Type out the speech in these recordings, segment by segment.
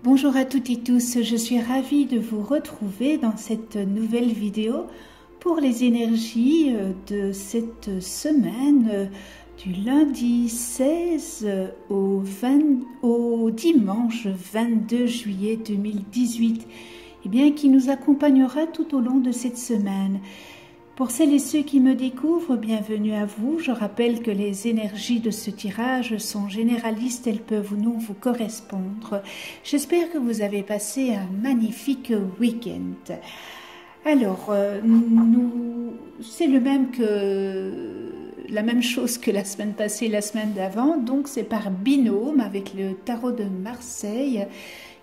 Bonjour à toutes et tous, je suis ravie de vous retrouver dans cette nouvelle vidéo pour les énergies de cette semaine du lundi 16 au dimanche 22 juillet 2018, qui nous accompagnera tout au long de cette semaine. Pour celles et ceux qui me découvrent, bienvenue à vous. Je rappelle que les énergies de ce tirage sont généralistes, elles peuvent ou non vous correspondre. J'espère que vous avez passé un magnifique week-end. Alors, c'est la même chose que la semaine passée, la semaine d'avant, donc c'est par binôme avec le tarot de Marseille.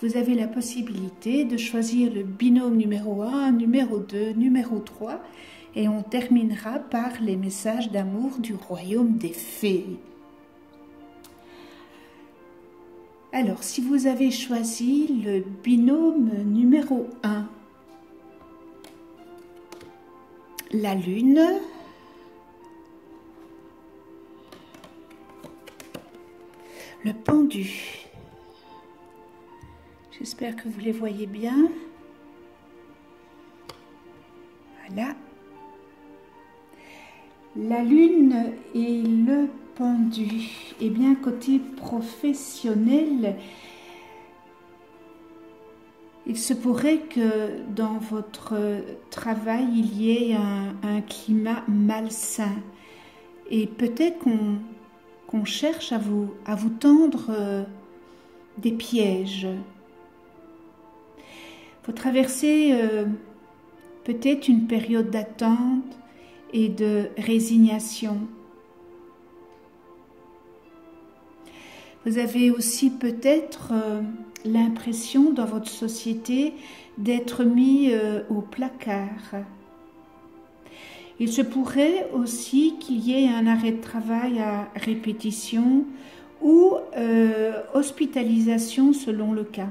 Vous avez la possibilité de choisir le binôme numéro 1, numéro 2, numéro 3. Et on terminera par les messages d'amour du royaume des fées. Alors, si vous avez choisi le binôme numéro 1, la lune, le pendu. J'espère que vous les voyez bien. Voilà. La lune et le pendu. Eh bien, côté professionnel, il se pourrait que dans votre travail, il y ait un climat malsain. Et peut-être qu'on cherche à vous tendre des pièges. Vous traversez peut-être une période d'attente et de résignation. Vous avez aussi peut-être l'impression dans votre société d'être mis au placard. Il se pourrait aussi qu'il y ait un arrêt de travail à répétition ou hospitalisation selon le cas.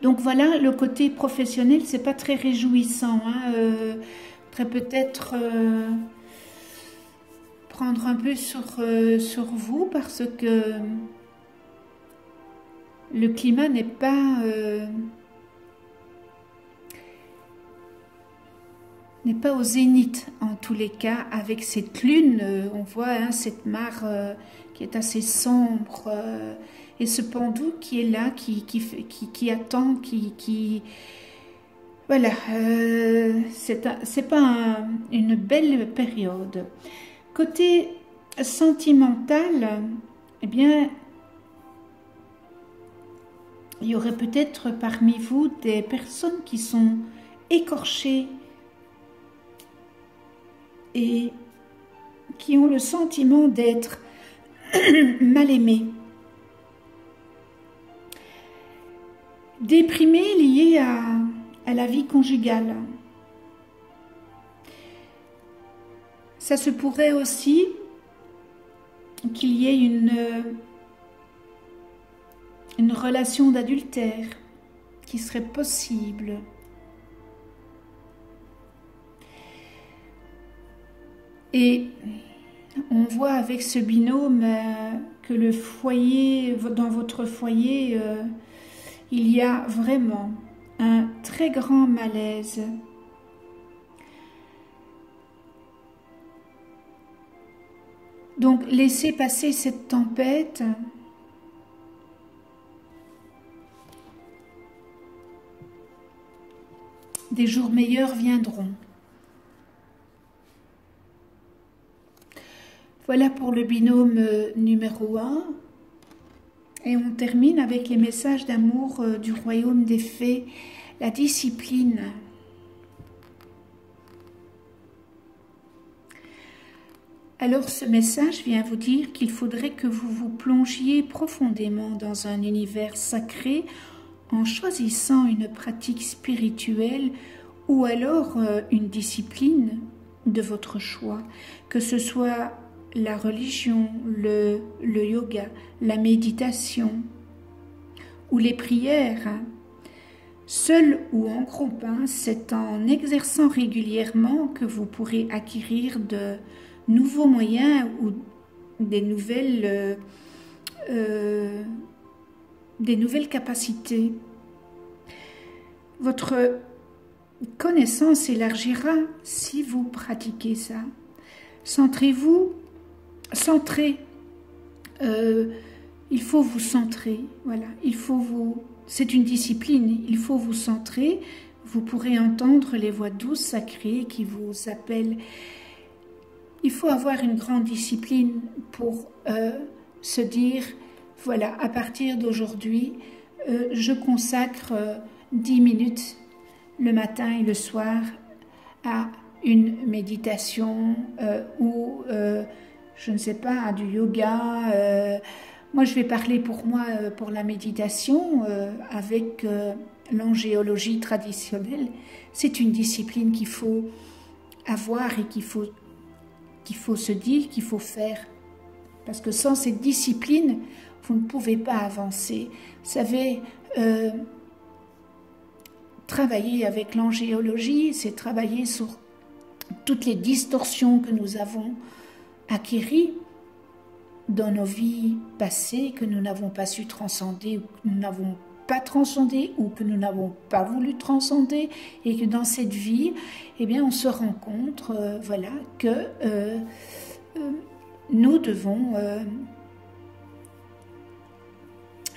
Donc voilà, le côté professionnel, c'est pas très réjouissant. Peut-être prendre un peu sur vous parce que le climat n'est pas au zénith en tous les cas. Avec cette lune, on voit cette mare qui est assez sombre. Et ce pendu qui est là, qui attend, voilà, c'est pas une belle période. Côté sentimental, eh bien, il y aurait peut-être parmi vous des personnes qui sont écorchées et qui ont le sentiment d'être mal aimées. Déprimé lié à la vie conjugale. Ça se pourrait aussi qu'il y ait une relation d'adultère qui serait possible. Et on voit avec ce binôme que le foyer, dans votre foyer, il y a vraiment un très grand malaise. Donc, laissez passer cette tempête. Des jours meilleurs viendront. Voilà pour le binôme numéro 1. Et on termine avec les messages d'amour du royaume des fées, la discipline. Alors ce message vient vous dire qu'il faudrait que vous vous plongiez profondément dans un univers sacré en choisissant une pratique spirituelle ou alors une discipline de votre choix, que ce soit la religion, le yoga, la méditation ou les prières, seul ou en groupe. C'est en exerçant régulièrement que vous pourrez acquérir de nouveaux moyens ou des nouvelles des nouvelles capacités. Votre connaissance s'élargira si vous pratiquez ça. Centrez-vous, il faut vous centrer, voilà, c'est une discipline, il faut vous centrer, vous pourrez entendre les voix douces sacrées qui vous appellent. Il faut avoir une grande discipline pour se dire, voilà, à partir d'aujourd'hui, je consacre 10 minutes le matin et le soir à une méditation ou, je ne sais pas, à du yoga. Moi, je vais parler pour moi, pour la méditation, avec l'angéologie traditionnelle. C'est une discipline qu'il faut avoir et qu'il faut se dire, qu'il faut faire. Parce que sans cette discipline, vous ne pouvez pas avancer. Vous savez, travailler avec l'angéologie, c'est travailler sur toutes les distorsions que nous avons acquéries dans nos vies passées, que nous n'avons pas su transcender, ou que nous n'avons pas transcendé, ou que nous n'avons pas voulu transcender, et que dans cette vie, eh bien, on se rend compte, voilà, que nous devons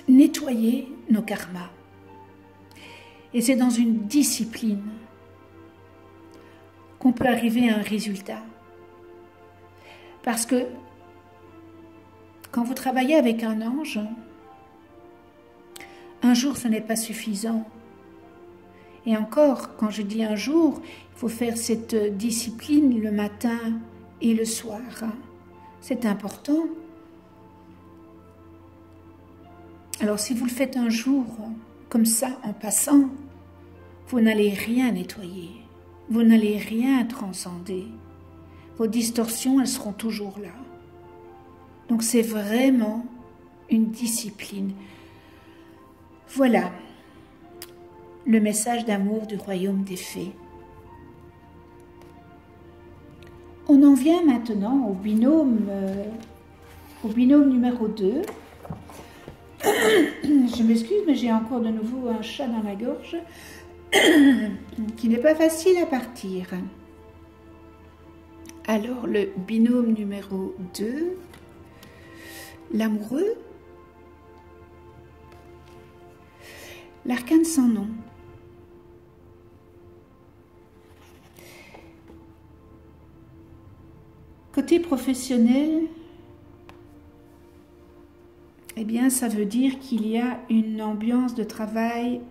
nettoyer nos karmas. Et c'est dans une discipline qu'on peut arriver à un résultat. Parce que quand vous travaillez avec un ange, un jour ce n'est pas suffisant. Et encore, quand je dis un jour, il faut faire cette discipline le matin et le soir. C'est important. Alors si vous le faites un jour, comme ça, en passant, vous n'allez rien nettoyer. Vous n'allez rien transcender. Vos distorsions, elles seront toujours là. Donc c'est vraiment une discipline. Voilà le message d'amour du royaume des fées. On en vient maintenant au binôme numéro 2. Je m'excuse, mais j'ai encore de nouveau un chat dans la gorge qui n'est pas facile à partir. Alors, le binôme numéro 2, l'amoureux, l'arcane sans nom. Côté professionnel, eh bien, ça veut dire qu'il y a une ambiance de travail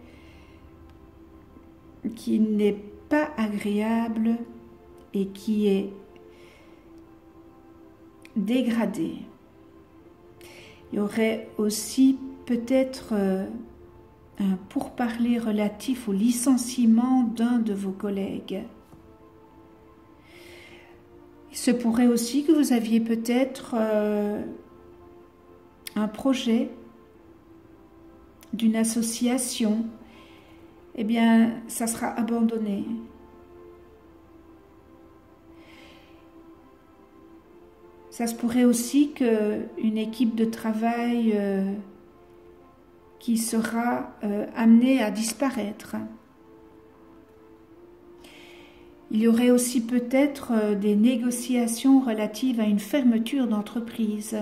qui n'est pas agréable et qui est dégradée. Il y aurait aussi peut-être un pourparler relatif au licenciement d'un de vos collègues. Il se pourrait aussi que vous aviez peut-être un projet d'une association. Eh bien, ça sera abandonné. Ça se pourrait aussi qu'une équipe de travail qui sera amenée à disparaître. Il y aurait aussi peut-être des négociations relatives à une fermeture d'entreprise.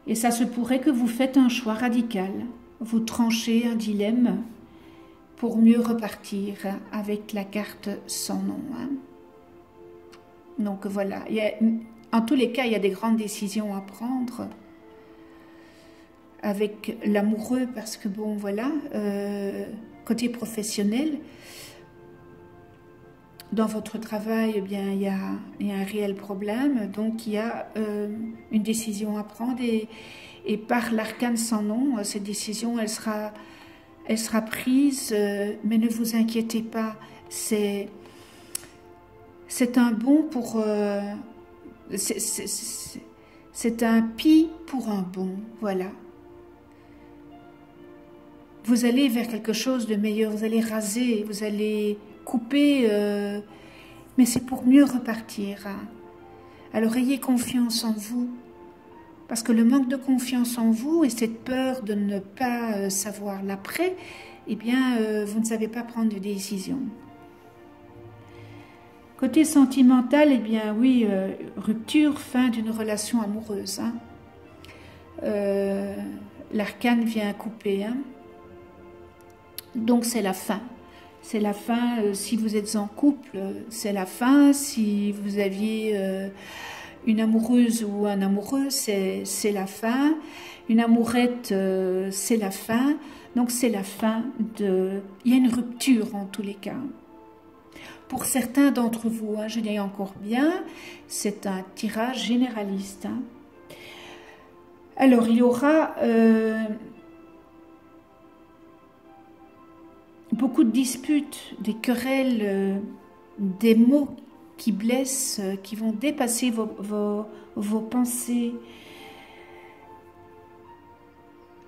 Et ça se pourrait que vous faites un choix radical. Vous tranchez un dilemme pour mieux repartir avec la carte sans nom. Donc voilà, en tous les cas, il y a des grandes décisions à prendre avec l'amoureux parce que bon, voilà, côté professionnel, dans votre travail, eh bien, il y a un réel problème, donc il y a une décision à prendre et par l'arcane sans nom, cette décision, elle sera prise, mais ne vous inquiétez pas, c'est un bon pour... c'est un pis pour un bon, voilà. Vous allez vers quelque chose de meilleur, vous allez raser, vous allez couper, mais c'est pour mieux repartir. Alors ayez confiance en vous, Parce que le manque de confiance en vous et cette peur de ne pas savoir l'après, eh bien, vous ne savez pas prendre de décision. Côté sentimental, eh bien oui, rupture, fin d'une relation amoureuse. Hein. L'arcane vient couper. Hein. Donc c'est la fin. C'est la fin si vous êtes en couple, c'est la fin. Si vous aviez une amoureuse ou un amoureux, c'est la fin. Une amourette, c'est la fin. Donc c'est la fin de... Il y a une rupture en tous les cas. Pour certains d'entre vous, hein, je dis encore bien, c'est un tirage généraliste. Hein. Alors il y aura beaucoup de disputes, des querelles, des mots qui blessent, qui vont dépasser vos pensées.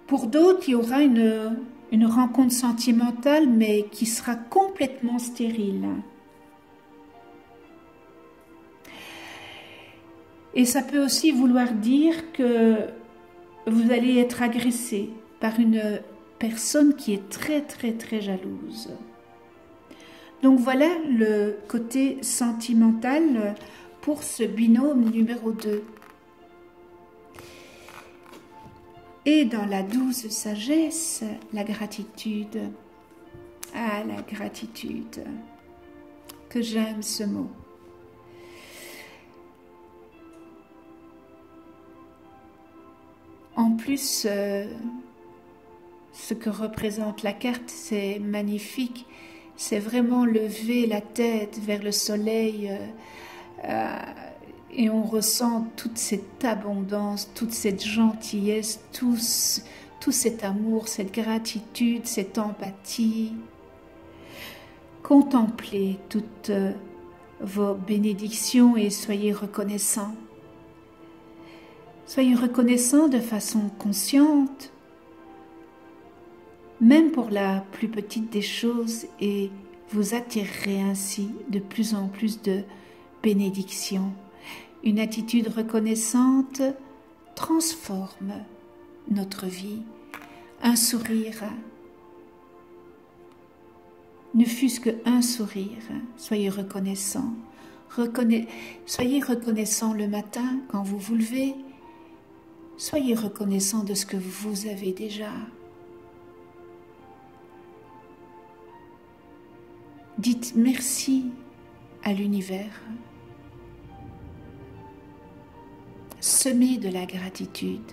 Pour d'autres, il y aura une rencontre sentimentale, mais qui sera complètement stérile. Et ça peut aussi vouloir dire que vous allez être agressé par une personne qui est très, très, très jalouse. Donc voilà le côté sentimental pour ce binôme numéro 2. Et dans la douce sagesse, la gratitude. Ah, la gratitude. Que j'aime ce mot. En plus, ce que représente la carte, c'est magnifique. C'est vraiment lever la tête vers le soleil et on ressent toute cette abondance, toute cette gentillesse, tout cet amour, cette gratitude, cette empathie. Contemplez toutes vos bénédictions et soyez reconnaissants. Soyez reconnaissants de façon consciente, même pour la plus petite des choses, et vous attirerez ainsi de plus en plus de bénédictions. Une attitude reconnaissante transforme notre vie. Un sourire, ne fût-ce qu'un sourire, soyez reconnaissants. Soyez reconnaissants le matin quand vous vous levez. Soyez reconnaissants de ce que vous avez déjà. Dites merci à l'univers. Semez de la gratitude.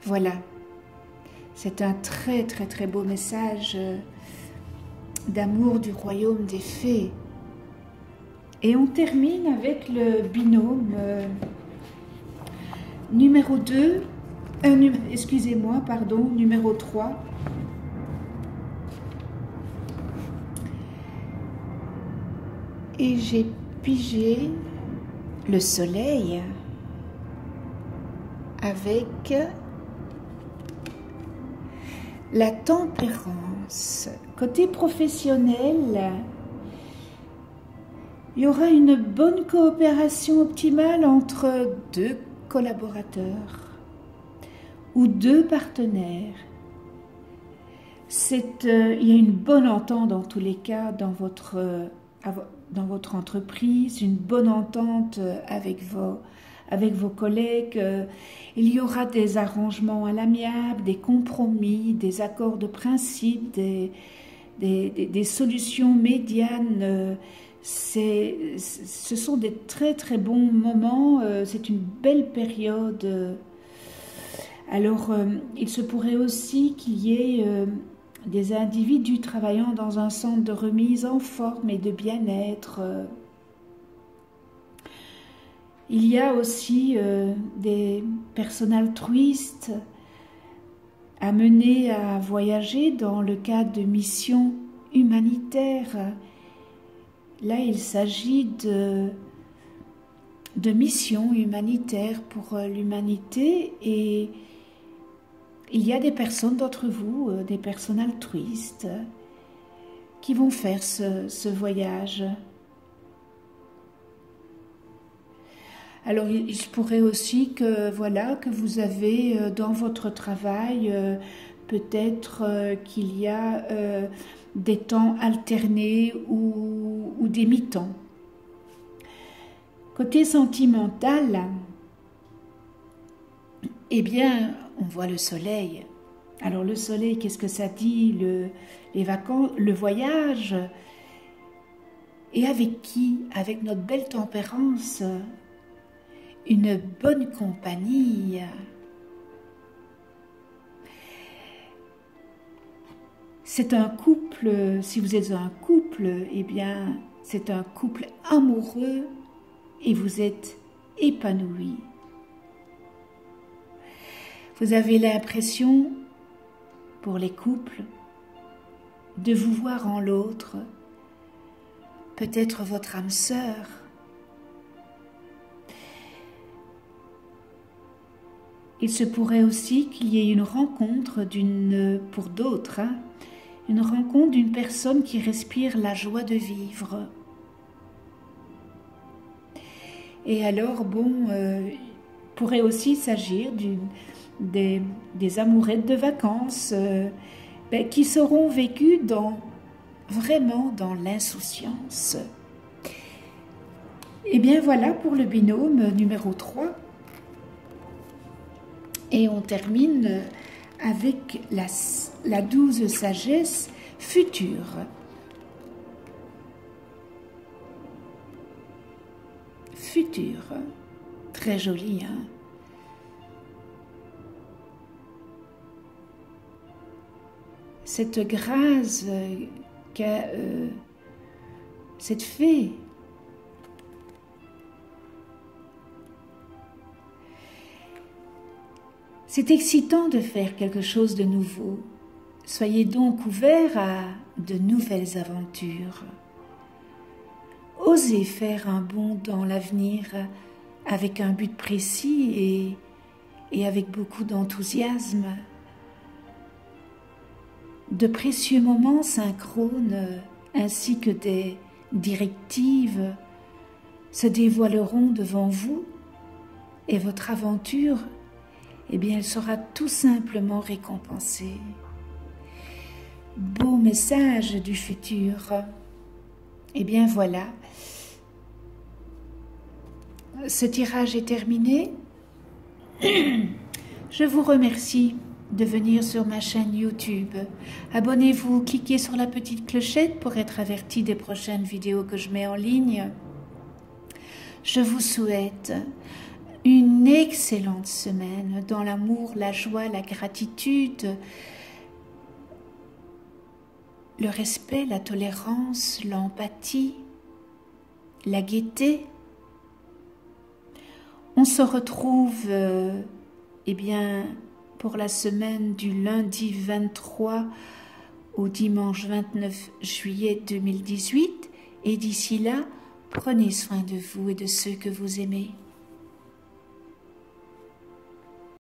Voilà, c'est un très très très beau message d'amour du royaume des fées. Et on termine avec le binôme numéro 2, excusez-moi, pardon, numéro 3. Et j'ai pigé le soleil avec la tempérance. Côté professionnel, il y aura une bonne coopération optimale entre deux collaborateurs ou deux partenaires. Il y a une bonne entente dans tous les cas dans votre entreprise, une bonne entente avec vos collègues. Il y aura des arrangements à l'amiable, des compromis, des accords de principe, des solutions médianes. Ce sont des très très bons moments, c'est une belle période. Alors, il se pourrait aussi qu'il y ait des individus travaillant dans un centre de remise en forme et de bien-être. Il y a aussi des personnes altruistes amenées à voyager dans le cadre de missions humanitaires. Là, il s'agit de missions humanitaires pour l'humanité et il y a des personnes d'entre vous, des personnes altruistes, qui vont faire ce voyage. Alors, il se pourrait aussi que, voilà, que vous avez dans votre travail, peut-être qu'il y a des temps alternés ou des mi-temps. Côté sentimental, eh bien, on voit le soleil. Alors le soleil, qu'est-ce que ça dit? Les vacances, le voyage. Et avec qui? Avec notre belle tempérance. Une bonne compagnie. C'est un couple, si vous êtes un couple, eh bien, c'est un couple amoureux et vous êtes épanoui. Vous avez l'impression, pour les couples, de vous voir en l'autre, peut-être votre âme sœur. Il se pourrait aussi qu'il y ait une rencontre pour d'autres, une rencontre d'une personne qui respire la joie de vivre. Et alors, bon, il pourrait aussi s'agir des amourettes de vacances qui seront vécues vraiment dans l'insouciance. Et bien voilà pour le binôme numéro 3. Et on termine avec la douce sagesse future. Future, très joli, hein? Cette grâce qu'a cette fée, c'est excitant de faire quelque chose de nouveau. Soyez donc ouverts à de nouvelles aventures. Osez faire un bond dans l'avenir avec un but précis et avec beaucoup d'enthousiasme. De précieux moments synchrones ainsi que des directives se dévoileront devant vous et votre aventure, eh bien, elle sera tout simplement récompensée. Beau message du futur. Eh bien voilà, ce tirage est terminé. Je vous remercie de venir sur ma chaîne YouTube. Abonnez-vous, cliquez sur la petite clochette pour être averti des prochaines vidéos que je mets en ligne. Je vous souhaite une excellente semaine dans l'amour, la joie, la gratitude, le respect, la tolérance, l'empathie, la gaieté. On se retrouve eh bien, pour la semaine du lundi 23 au dimanche 29 juillet 2018. Et d'ici là, prenez soin de vous et de ceux que vous aimez.